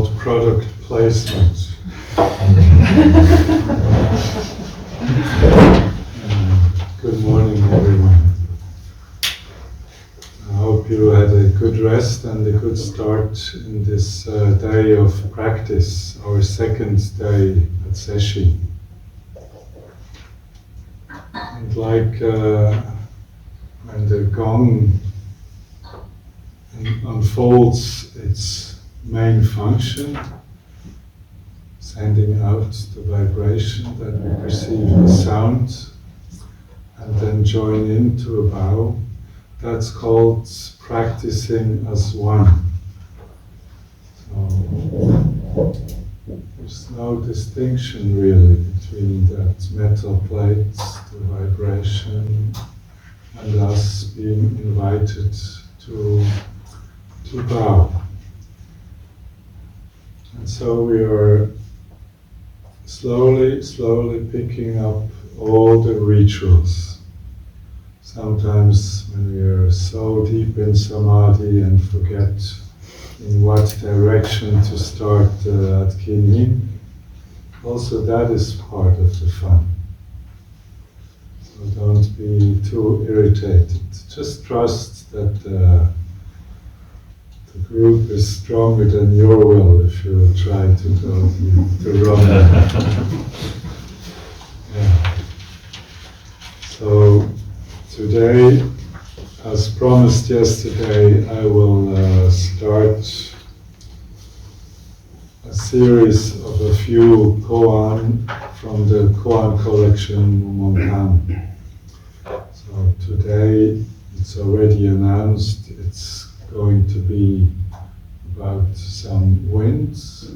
called product placement. Good morning, everyone. I hope you had a good rest and a good start in this day of practice, our second day at Sesshin. And like when the gong unfolds its main function, sending out the vibration that we perceive as sound, and then join into a bow, that's called practicing as one. So there's no distinction really between that metal plate, the vibration, and us being invited to bow. And so we are slowly picking up all the rituals. Sometimes when we are so deep in samadhi and forget in what direction to start at Kinhin, also that is part of the fun. So don't be too irritated. Just trust that the group is stronger than your will if you try to go the wrong way. Yeah. So today, as promised yesterday, I will start a series of a few koan from the koan collection MUMONKAN. So today, it's already announced, it's going to be about some winds,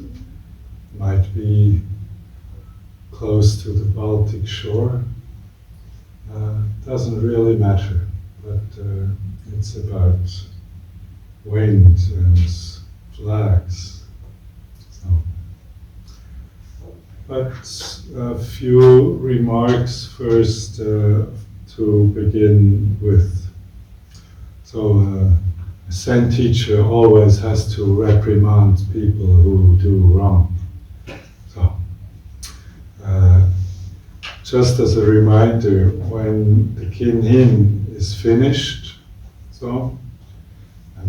might be close to the Baltic shore. Doesn't really matter, but it's about wind and flags. So, but a few remarks first to begin with. So a Zen teacher always has to reprimand people who do wrong. So just as a reminder, when the Kinhin is finished, and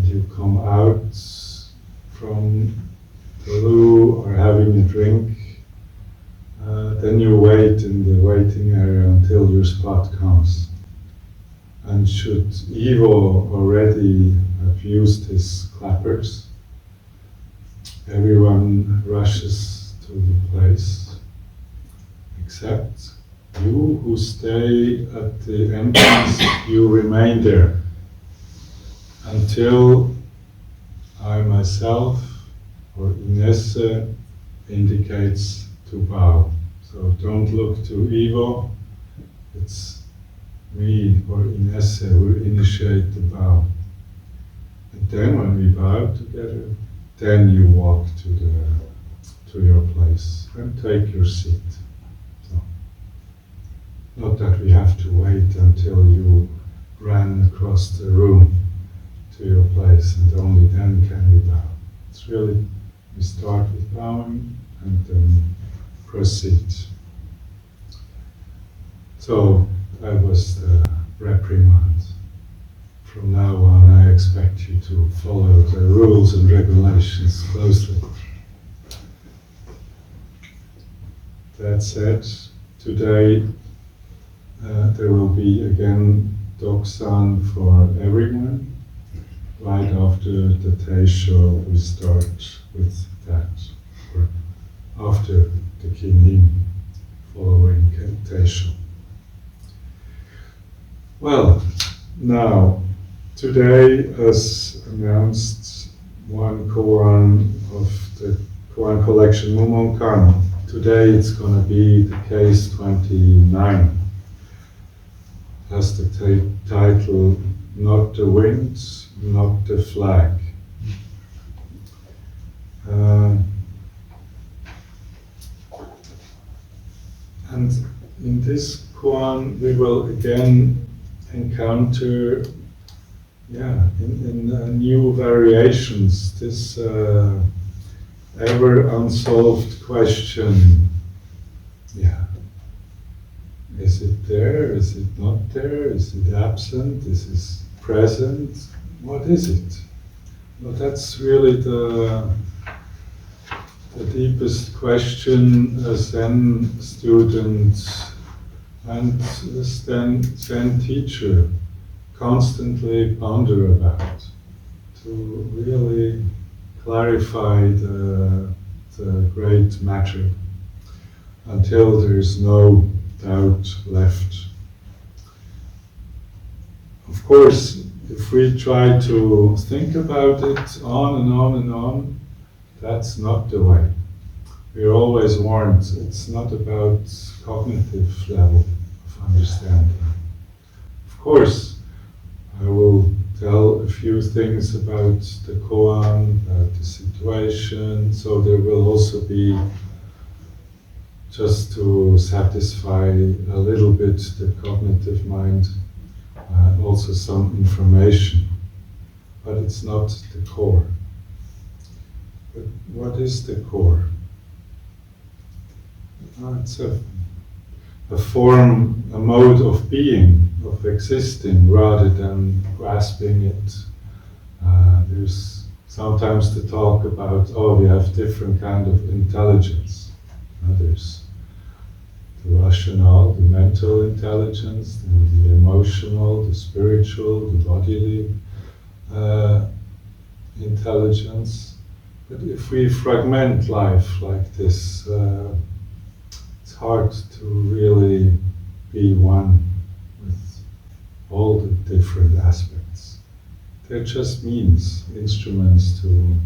you come out from the loo or having a drink, then you wait in the waiting area until your spot comes. And should Ivo already have used his clappers, everyone rushes to the place, except you who stay at the entrance. You remain there until I myself or Inesse indicates to bow. So don't look to Ivo, it's me or Inesse will initiate the bow. And then when we bow together, then you walk to your place and take your seat. Not that we have to wait until you ran across the room to your place and only then can we bow. It's really, we start with bowing and then proceed. So that was the reprimand. From now on I expect you to follow the rules and regulations closely. That said, today there will be again Doksan for everyone. Right after the Teisho we start with that, or after the Kinhin, following Teisho. Well, now, today, as announced, one koan of the koan collection MUMONKAN. Today it's going to be the case 29. Has the title, Not the Wind, Not the Flag. And in this koan we will again encounter in new variations this ever unsolved question. Yeah. Is it there? Is it not there? Is it absent? Is it present? What is it? Well, that's really the deepest question a Zen student and a Zen teacher constantly ponder about, to really clarify the great matter until there is no doubt left. Of course, if we try to think about it on and on and on, that's not the way. We're always warned, it's not about cognitive level of understanding. Of course, I will tell a few things about the koan, about the situation, so there will also be, just to satisfy a little bit the cognitive mind, also some information, but it's not the core. But what is the core? It's a form, a mode of being, of existing, rather than grasping it. There's sometimes the talk about, we have different kind of intelligence. There's the rational, the mental intelligence, and the emotional, the spiritual, the bodily intelligence. But if we fragment life like this, it's hard to really be one with all the different aspects. They're just means, instruments to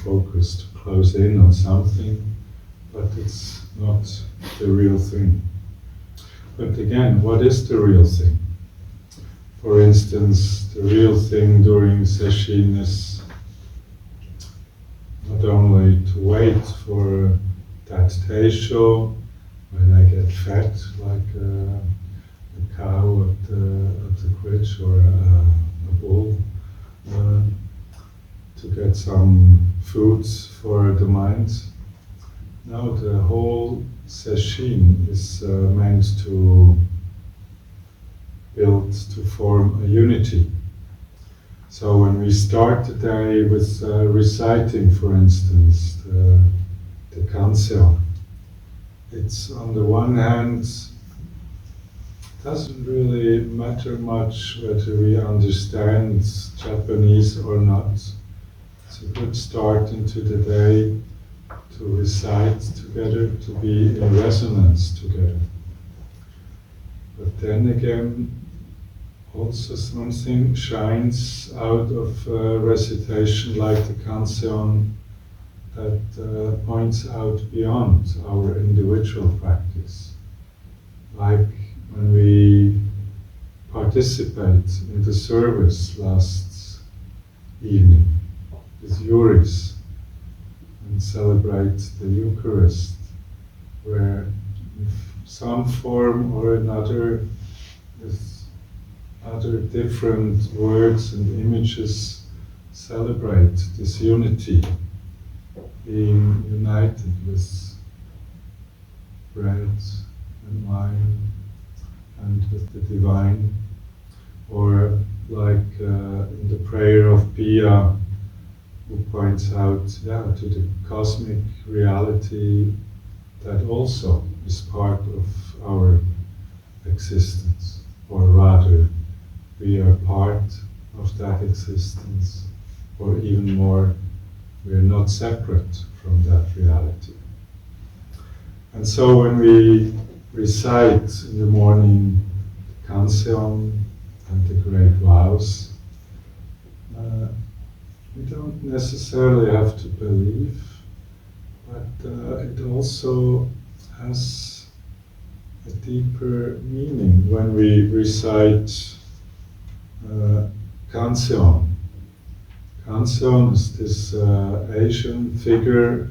focus, to close in on something, but it's not the real thing. But again, what is the real thing? For instance, the real thing during Sesshin is not only to wait for that Teisho, when I get fed like a cow at the critch or a bull, to get some food for the mind. Now the whole Sesshin is meant to build, to form a unity. So when we start the day with reciting, for instance, the Kenzan, it's on the one hand, doesn't really matter much whether we understand Japanese or not. It's a good start into the day to recite together, to be in resonance together. But then again, also something shines out of recitation like the Kenzan that points out beyond our individual practice. Like when we participate in the service last evening with Juris and celebrate the Eucharist, where in some form or another, with other different words and images, celebrate this unity, being united with bread and wine and with the divine, or like in the prayer of Pia, who points out to the cosmic reality that also is part of our existence, or rather, we are part of that existence, or even more, we are not separate from that reality. And so when we recite in the morning Kenzan and the great vows, we don't necessarily have to believe, but it also has a deeper meaning when we recite Kenzan. Kenzan is this Asian figure.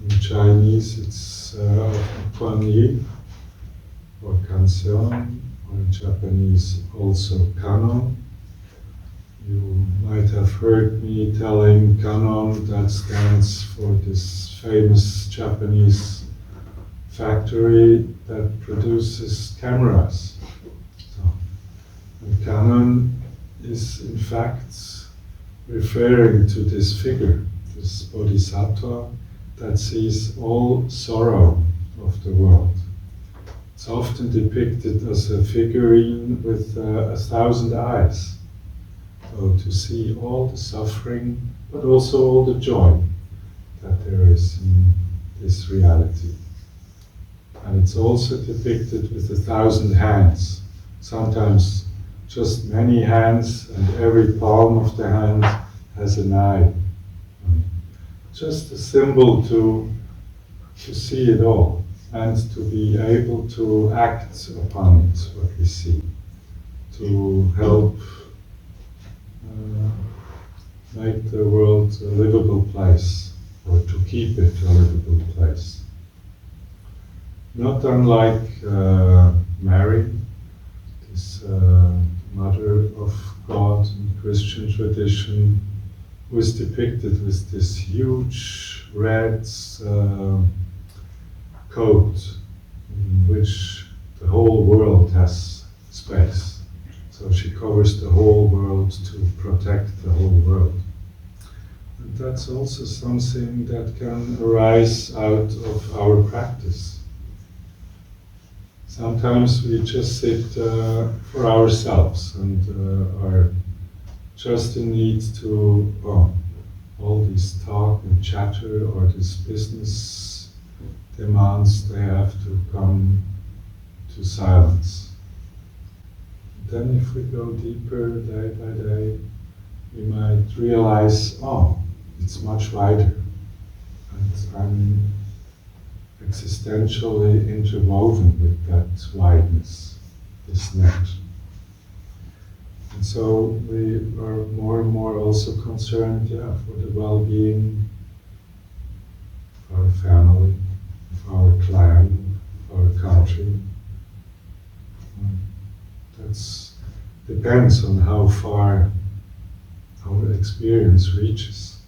In Chinese it's Kuan Yin, or Kenzan, or in Japanese also Kanon. You might have heard me telling Canon, that stands for this famous Japanese factory that produces cameras. So, and Canon is in fact referring to this figure, this bodhisattva that sees all sorrow of the world. It's often depicted as a figurine with 1,000 eyes. So to see all the suffering, but also all the joy that there is in this reality. And it's also depicted with 1,000 hands, sometimes just many hands, and every palm of the hand has an eye. Just a symbol to see it all and to be able to act upon it, what we see, to help make the world a livable place, or to keep it a livable place. Not unlike Mary, this Mother of God in Christian tradition, who is depicted with this huge red coat in which the whole world has space. So she covers the whole world to protect the whole world. And that's also something that can arise out of our practice. Sometimes we just sit for ourselves and are just in need to, all this talk and chatter or this business demands, they have to come to silence. Then if we go deeper day by day, we might realize, it's much wider. And I'm existentially interwoven with that wideness, this net. And so we are more and more also concerned, for the well-being of our family, of our clan, of our country. That depends on how far our experience reaches.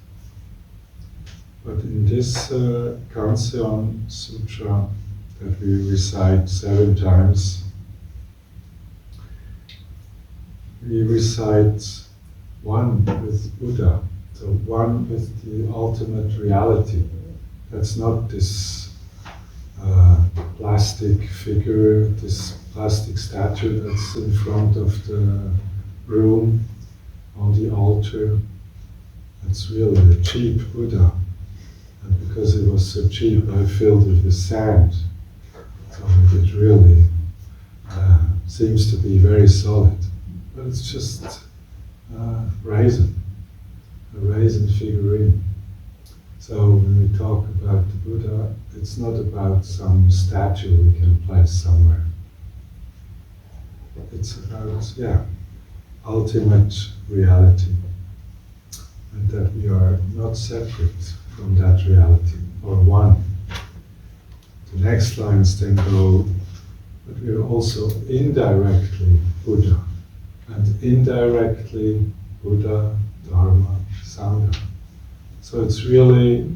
But in this Kenzan Sutra that we recite 7 times, we recite one with Buddha, so one with the ultimate reality. That's not this plastic figure, this plastic statue that's in front of the room on the altar. It's really a cheap Buddha. And because it was so cheap, I filled it with sand. So it really seems to be very solid. But it's just a raisin figurine. So when we talk about the Buddha, it's not about some statue we can place somewhere. It's about, ultimate reality. And that we are not separate from that reality, or one. The next lines then go, but we are also indirectly Buddha, and indirectly Buddha, Dharma, Sangha. So it's really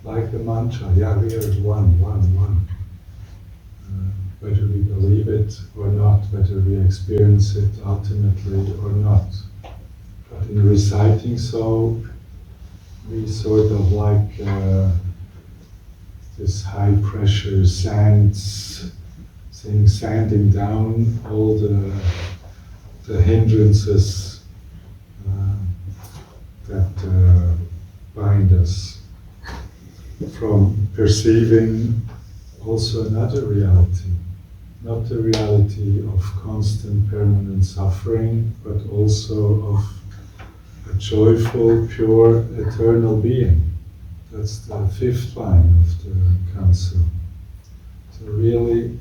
like a mantra, we are one. Whether we believe it or not, whether we experience it ultimately or not. But in reciting so, we sort of like this high pressure sanding down all the hindrances that bind us from perceiving also another reality, not the reality of constant permanent suffering, but also of a joyful, pure, eternal being. That's the 5th line of the Kenzan. So really,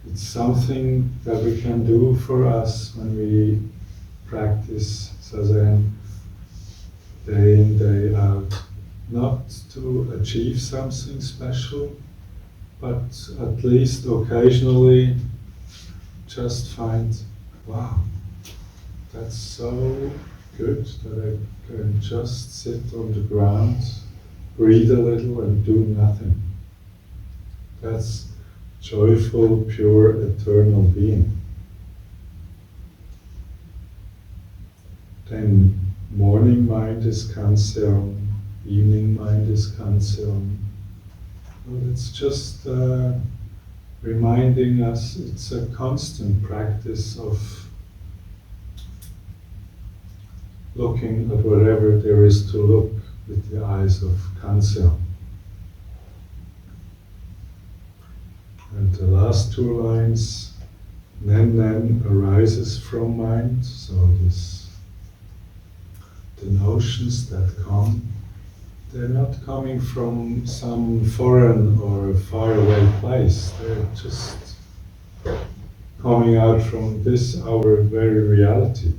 it's something that we can do for us when we practice Zazen day in, day out. Not to achieve something special, but at least occasionally just find, wow, that's so good that I can just sit on the ground, breathe a little and do nothing. That's joyful, pure, eternal being. Then morning mind is Kenzan, evening mind is Kenzan. Well, it's just reminding us it's a constant practice of looking at whatever there is to look with the eyes of Kenzan. And the last two lines, Nen arises from mind, so the notions that come, they're not coming from some foreign or faraway place, they're just coming out from this, our very reality.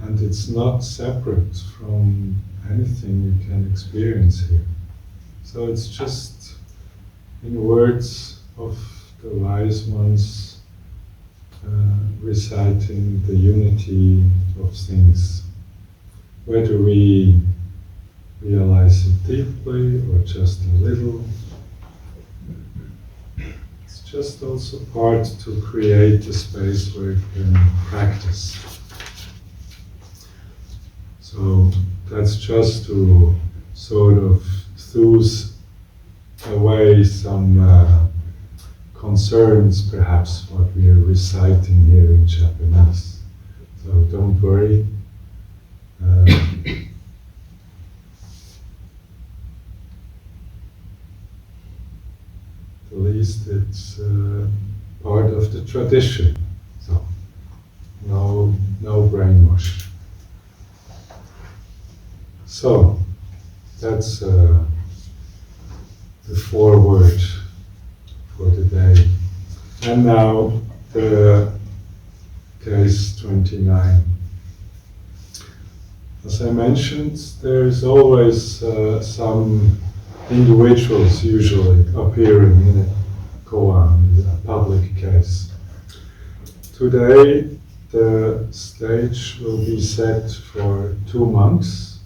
And it's not separate from anything you can experience here. So it's just in words of the wise ones reciting the unity of things. Whether we realize it deeply or just a little, it's just also part to create a space where you can practice. So that's just to sort of soothe away some concerns, perhaps, what we are reciting here in Japanese. So don't worry. At least it's part of the tradition. So no brainwash. So that's the foreword for the day. And now the case 29. As I mentioned, there's always some individuals usually appearing in a koan, in a public case. Today the stage will be set for 2 monks,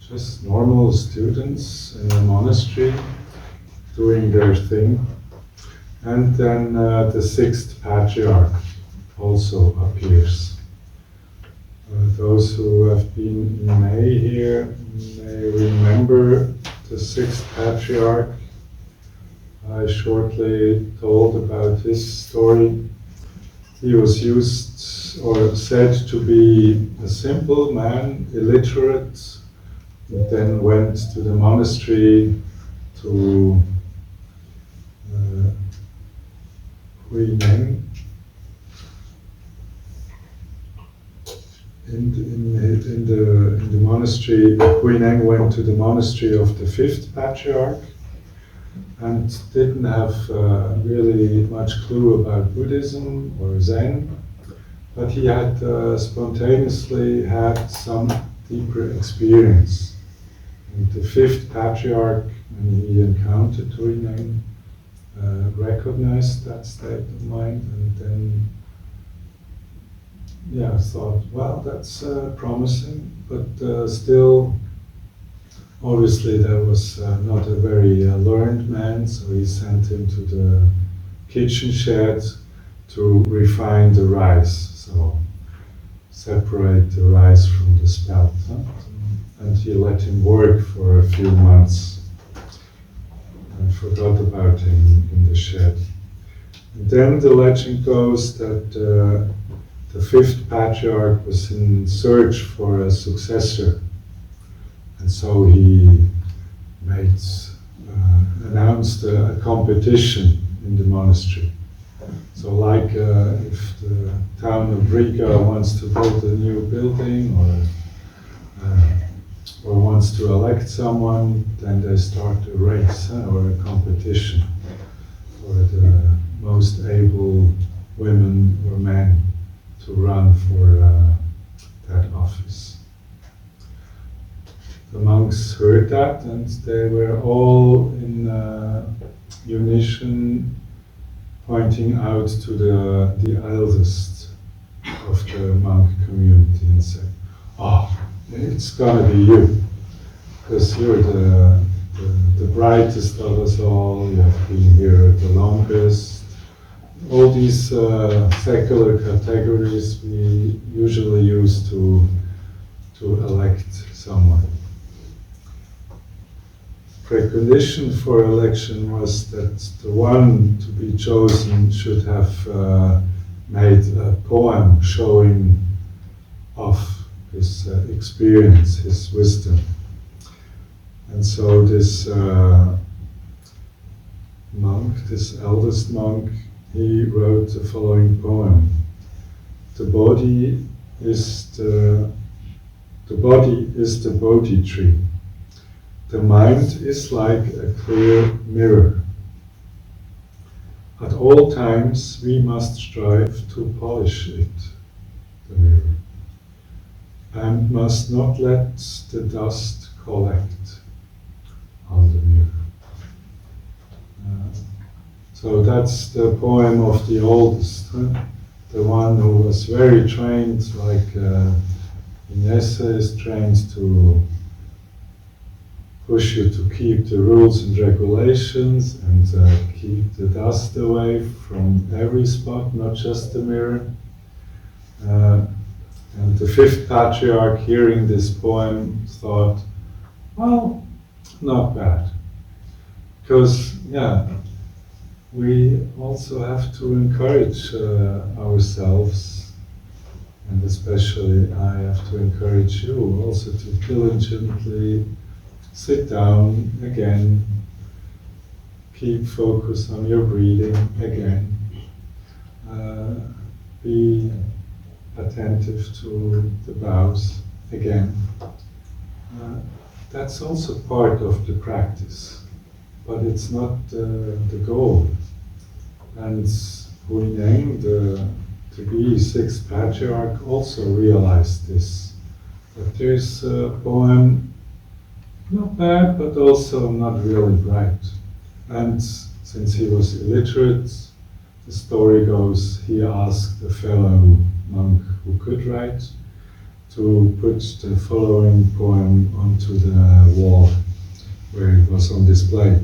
just normal students in a monastery doing their thing. And then the 6th patriarch also appears. Those who have been in May here may remember the 6th patriarch. I shortly told about his story. He was used or said to be a simple man, illiterate, then went to the monastery to Huineng. In the monastery, Huineng went to the monastery of the 5th patriarch and didn't have really much clue about Buddhism or Zen, but he had spontaneously had some deeper experience. And the 5th patriarch, when he encountered Huineng, recognized that state of mind and then thought, well, that's promising, but still, obviously that was not a very learned man, so he sent him to the kitchen shed to refine the rice, so separate the rice from the spelt. And he let him work for a few months and forgot about him in the shed. And then the legend goes that the 5th patriarch was in search for a successor, and so he announced a competition in the monastery. So like if the town of Riga wants to build a new building or wants to elect someone, then they start a race or a competition for the most able women or men to run for that office. The monks heard that and they were all in unison pointing out to the eldest of the monk community and say, oh, it's gonna be you, because you're the brightest of us all, you have been here the longest. All these secular categories we usually use to elect someone. Precondition for election was that the one to be chosen should have made a poem showing off his experience, his wisdom. And so this monk, this eldest monk, he wrote the following poem. The body is the Bodhi tree. The mind is like a clear mirror. At all times we must strive to polish it, the mirror, and must not let the dust collect on the mirror. So that's the poem of the oldest, the one who was very trained, like Inessa is trained to push you to keep the rules and regulations and keep the dust away from every spot, not just the mirror. And the fifth patriarch, hearing this poem, thought, well, not bad. Because, we also have to encourage ourselves, and especially I have to encourage you also to diligently sit down again, keep focus on your breathing again, be attentive to the bows again. That's also part of the practice, but it's not the goal. And Huineng, the to-be sixth patriarch, also realized this, that there's a poem not bad, but also not really bright. And since he was illiterate, the story goes, he asked a fellow monk who could write to put the following poem onto the wall where it was on display.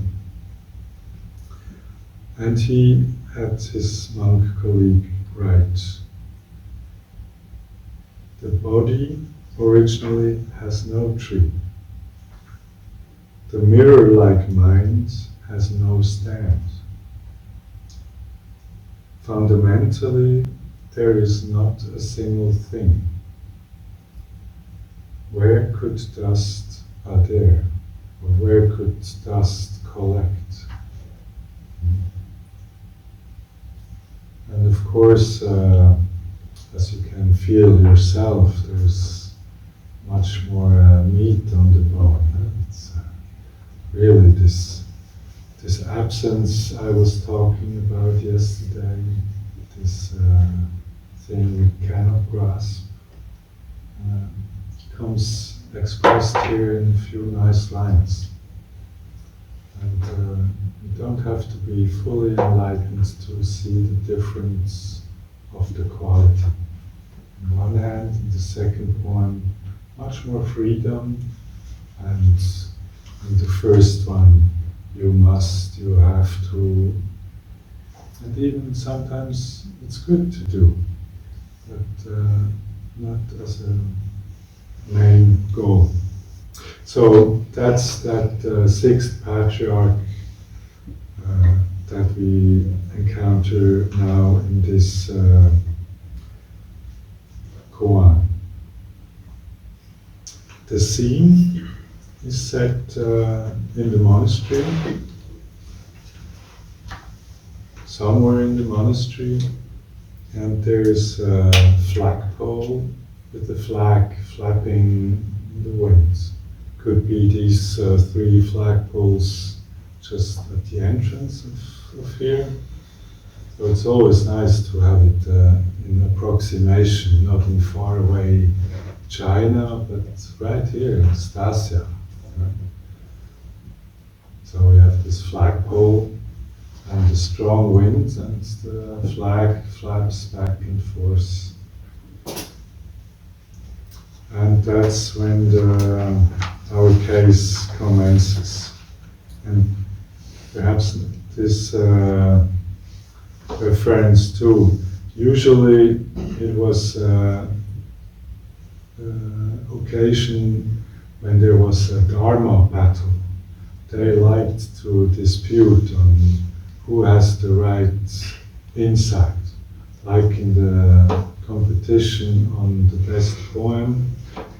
And he had his monk colleague write, the body originally has no tree. The mirror-like mind has no stand. Fundamentally, there is not a single thing. Where could dust adhere? Or where could dust collect? And of course, as you can feel yourself, there's much more meat on the bone. It's really this absence I was talking about yesterday, this thing we cannot grasp, comes expressed here in a few nice lines. And you don't have to be fully enlightened to see the difference of the quality. On one hand, in the second poem, much more freedom, and in the first one, you must, you have to, and even sometimes it's good to do, but not as a main goal. So that's that sixth patriarch that we encounter now in this koan. The scene is set in the monastery, somewhere in the monastery, and there is a flagpole with the flag flapping in the wind. Could be these three flagpoles just at the entrance of here. So it's always nice to have it in approximation, not in far away China, but right here in Stacija. Right? So we have this flagpole and the strong wind, and the flag flaps back and forth. And that's when our case commences. And perhaps this reference too. Usually it was occasion when there was a Dharma battle. They liked to dispute on who has the right insight. Like in the competition on the best poem,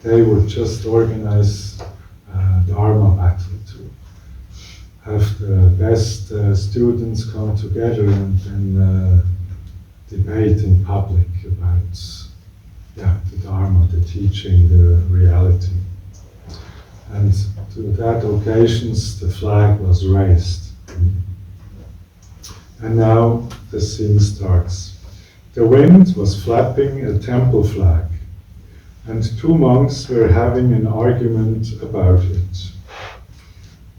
they would just organize a Dharma battle to have the best students come together and then debate in public about the Dharma, the teaching, the reality. And to that occasions the flag was raised. And now the scene starts. The wind was flapping a temple flag, and two monks were having an argument about it.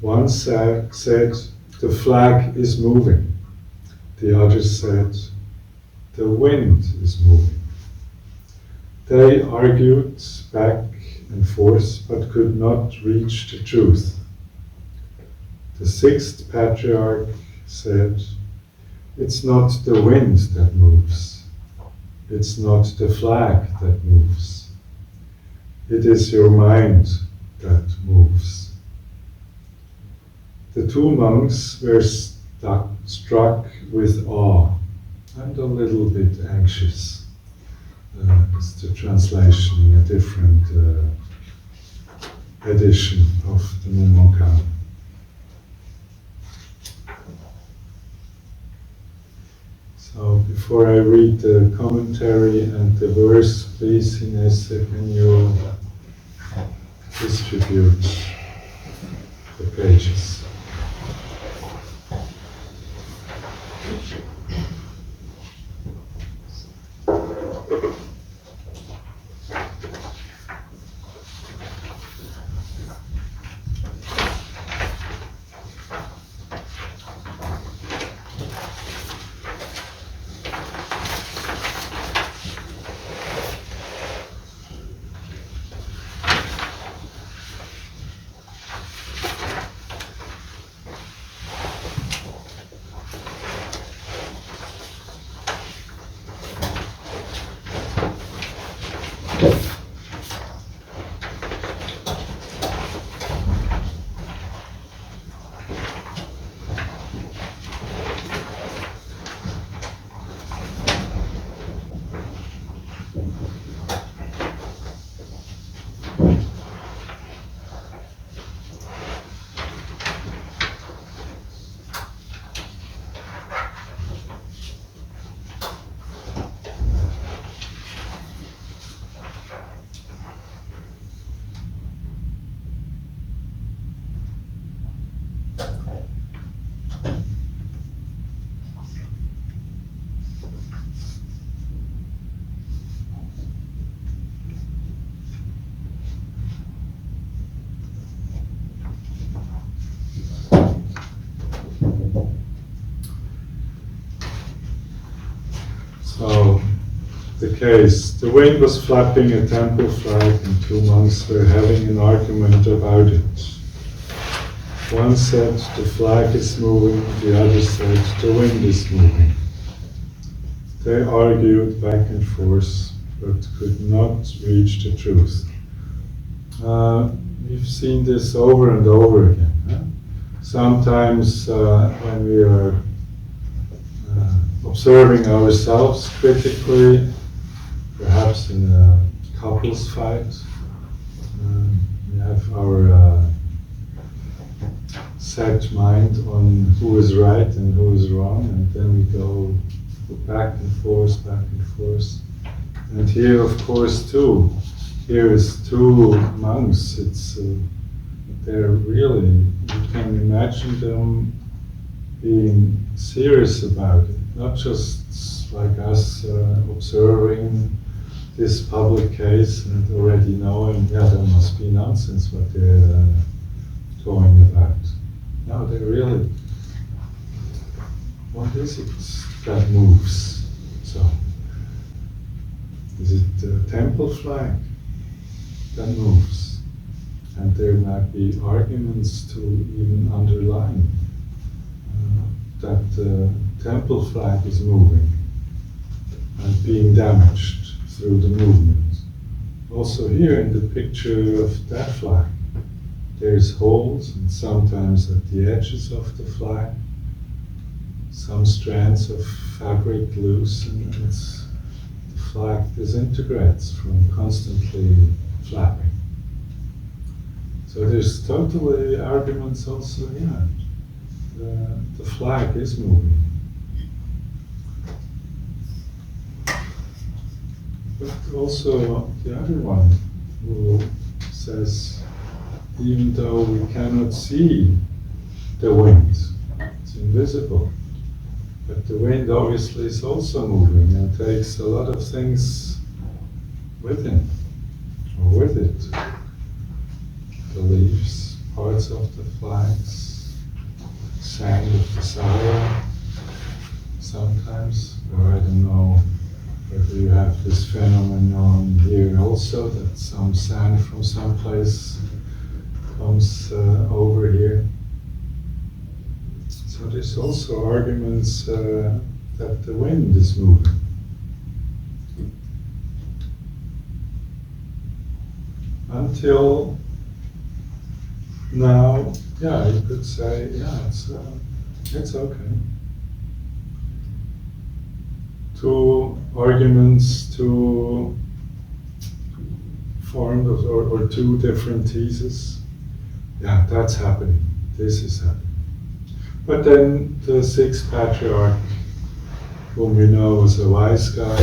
One said, the flag is moving. The other said, the wind is moving. They argued back and forth, but could not reach the truth. The sixth patriarch said, it's not the wind that moves. It's not the flag that moves. It is your mind that moves. The two monks were struck with awe and a little bit anxious. It's the translation in a different edition of the MUMONKAN. So before I read the commentary and the verse, please, Ines, can you distribute the pages? So, the case. The wind was flapping a temple flag and two monks were having an argument about it. One said the flag is moving, the other said the wind is moving. They argued back and forth, but could not reach the truth. We've seen this over and over again. Sometimes when we are observing ourselves critically, perhaps in a couples fight, we have our set mind on who is right and who is wrong, and then we go back and forth, And here, of course, too. Here is two monks. They're really, you can imagine them being serious about it, not just like us observing this public case and already knowing, there must be nonsense what they're going about. No, they really, what is it that moves? So, is it the temple flag? that moves. And there might be arguments to even underline that the temple flag is moving and being damaged through the movement. Also here in the picture of that flag, there's holes, and sometimes at the edges of the flag, some strands of fabric loose, and the flag disintegrates from constantly flapping. So there's totally arguments also, the flag is moving. But also the other one who says, even though we cannot see the wind, it's invisible, but the wind obviously is also moving and takes a lot of things with him, or with it. The leaves, parts of the flags, sand of the soil, sometimes, or I don't know whether you have this phenomenon here also, that some sand from some place comes over here. So there's also arguments that the wind is moving. Until now, you could say, it's okay. Two arguments, two formed or two different theses. Yeah, that's happening. This is happening. But then the sixth patriarch, whom we know as a wise guy,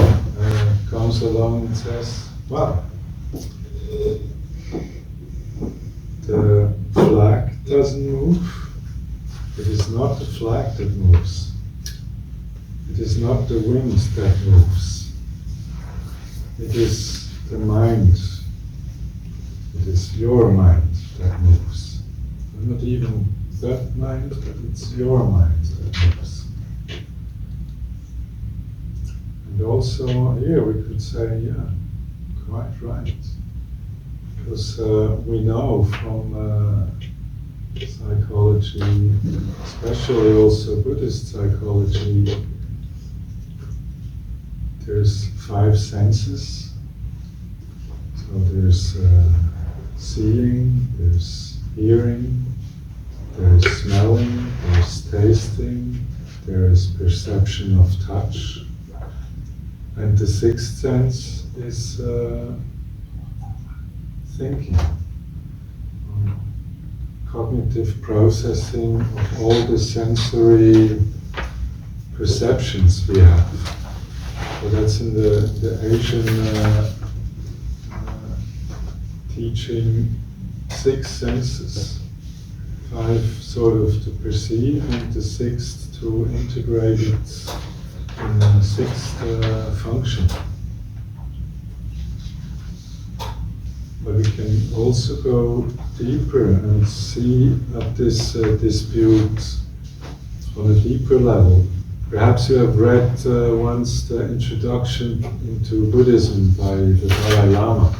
comes along and says, well, the flag doesn't move. It is not the flag that moves. It is not the wind that moves. It is the mind. It is your mind that moves. Not even that mind, but it's your mind that moves. And also here we could say, quite right. Because we know from psychology, especially also Buddhist psychology, there's 5 senses. So there's seeing, there's hearing, there's smelling, there's tasting, there's perception of touch, and the 6th sense is thinking, cognitive processing of all the sensory perceptions we have. So that's in the Asian teaching, 6 senses. 5 sort of to perceive, and the 6th to integrate it in a 6th function. But we can also go deeper and see at this dispute on a deeper level. Perhaps you have read once the introduction into Buddhism by the Dalai Lama,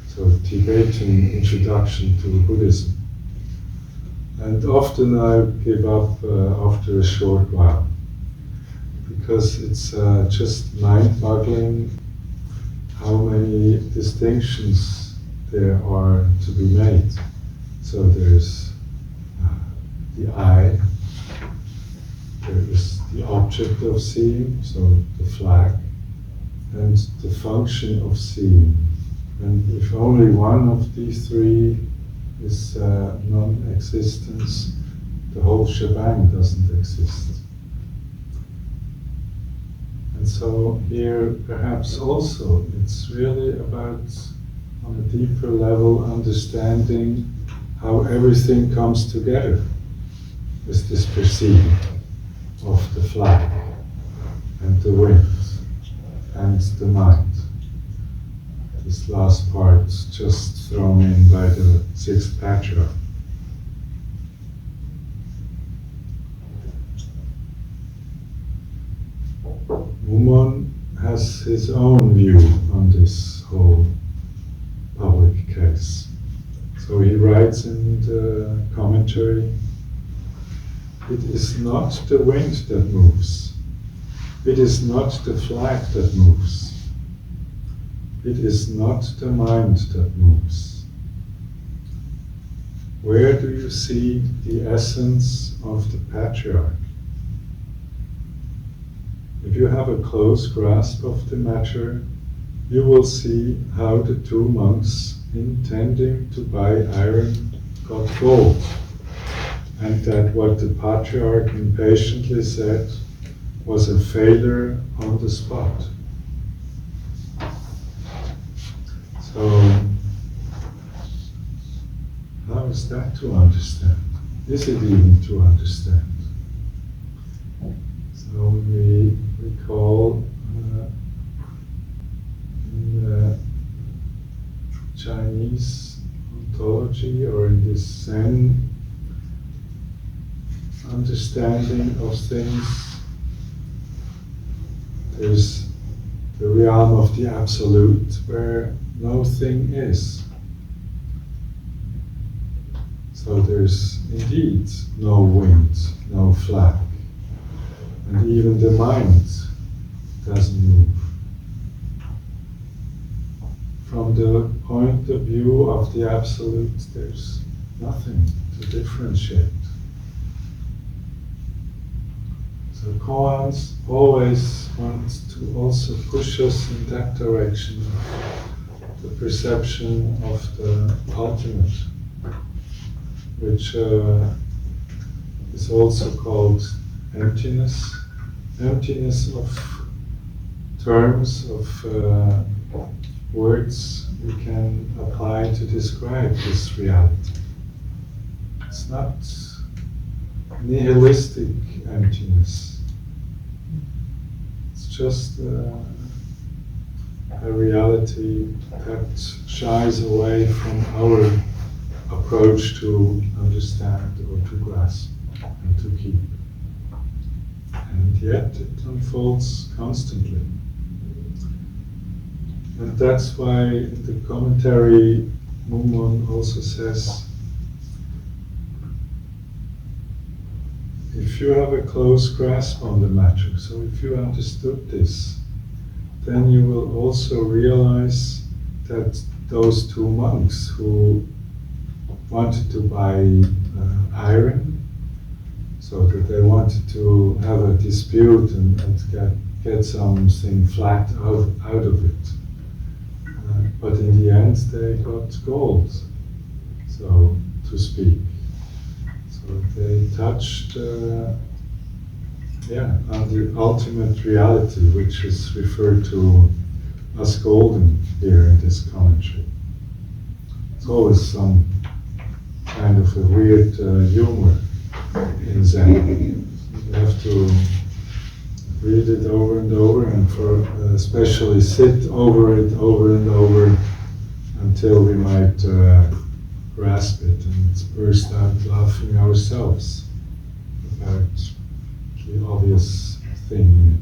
so Tibetan introduction to Buddhism. And often I give up after a short while, because it's just mind-boggling how many distinctions there are to be made. So there's the eye, there is the object of seeing, so the flag, and the function of seeing. And if only one of these 3 is non-existence, the whole shebang doesn't exist. And so here perhaps also it's really about, on a deeper level, understanding how everything comes together with this perceiving of the flag and the wind and the mind. This last part just thrown in by the 6th patriarch. Mumon has his own view on this whole public case. So he writes in the commentary, it is not the wind that moves. It is not the flag that moves. It is not the mind that moves. Where do you see the essence of the patriarch? If you have a close grasp of the matter, you will see how the two monks, intending to buy iron, got gold, and that what the patriarch impatiently said was a failure on the spot. So, how is that to understand? Is it even to understand? So we recall in the Chinese ontology, or in this Zen understanding of things, there's the realm of the absolute where no thing is. So there's indeed no wind, no flag, and even the mind doesn't move. From the point of view of the absolute, there's nothing to differentiate. So koans always want to also push us in that direction, the perception of the ultimate, which is also called emptiness. Emptiness of terms, of words we can apply to describe this reality. It's not nihilistic emptiness. It's just a reality that shies away from our approach to understand or to grasp and to keep. And yet it unfolds constantly. And that's why in the commentary Mumon also says, if you have a close grasp on the matter, so if you understood this, then you will also realize that those two monks who wanted to buy iron, so that they wanted to have a dispute and get something flat out of it. But in the end they got gold, so to speak. So they touched on the ultimate reality, which is referred to as golden here in this commentary. It's always some kind of a weird humor in Zen. You have to read it over and over, and especially sit over it over and over until we might grasp it and burst out laughing ourselves about the obvious thing.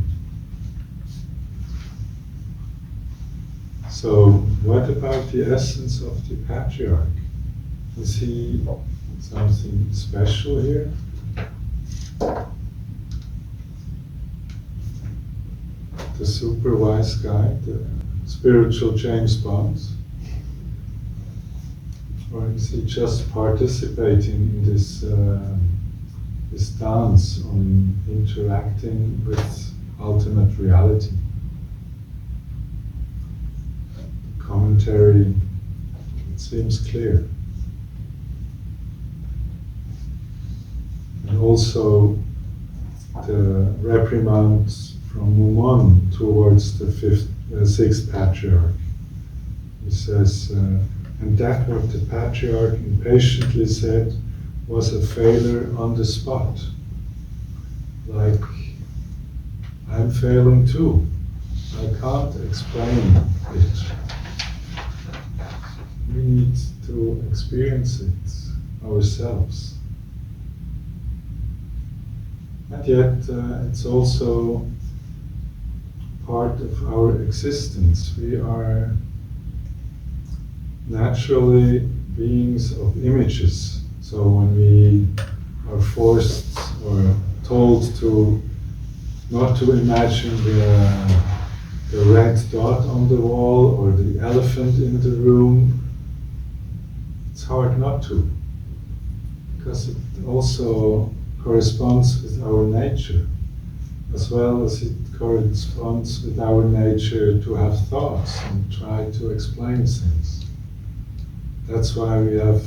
So, what about the essence of the patriarch? Is he something special here? The super wise guy, the spiritual James Bond? Or is he just participating in this dance on interacting with ultimate reality? The commentary, it seems clear. And also the reprimand from Mumon towards the sixth patriarch. He says, and that what the patriarch impatiently said was a failure on the spot. Like, I'm failing too. I can't explain it. We need to experience it ourselves. And yet, it's also part of our existence. We are naturally beings of images. So when we are forced or told to not to imagine the red dot on the wall or the elephant in the room, it's hard not to, because it also corresponds with our nature, as well as it corresponds with our nature to have thoughts and try to explain things. That's why we have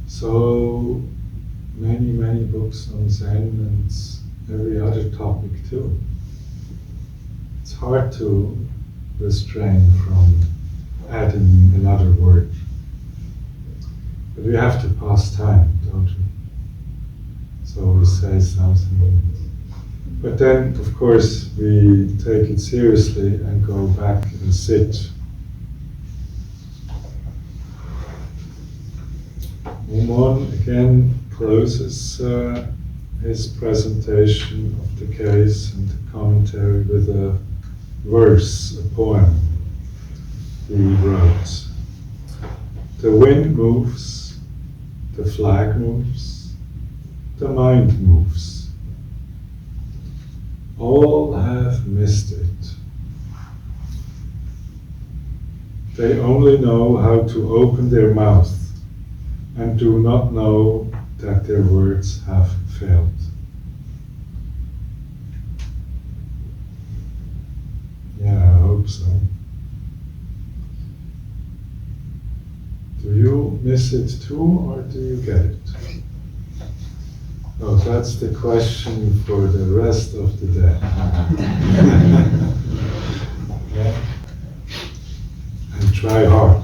so many books on Zen and every other topic too. It's hard to restrain from adding another word. But we have to pass time, don't we? So we say something. But then, of course, we take it seriously and go back and sit. Mumon again closes his presentation of the case and the commentary with a verse, a poem he wrote. The wind moves, the flag moves, the mind moves. All have missed it. They only know how to open their mouth and do not know that their words have failed. Yeah, I hope so. Do you miss it too, or do you get it? Oh, that's the question for the rest of the day. Yeah? And try hard.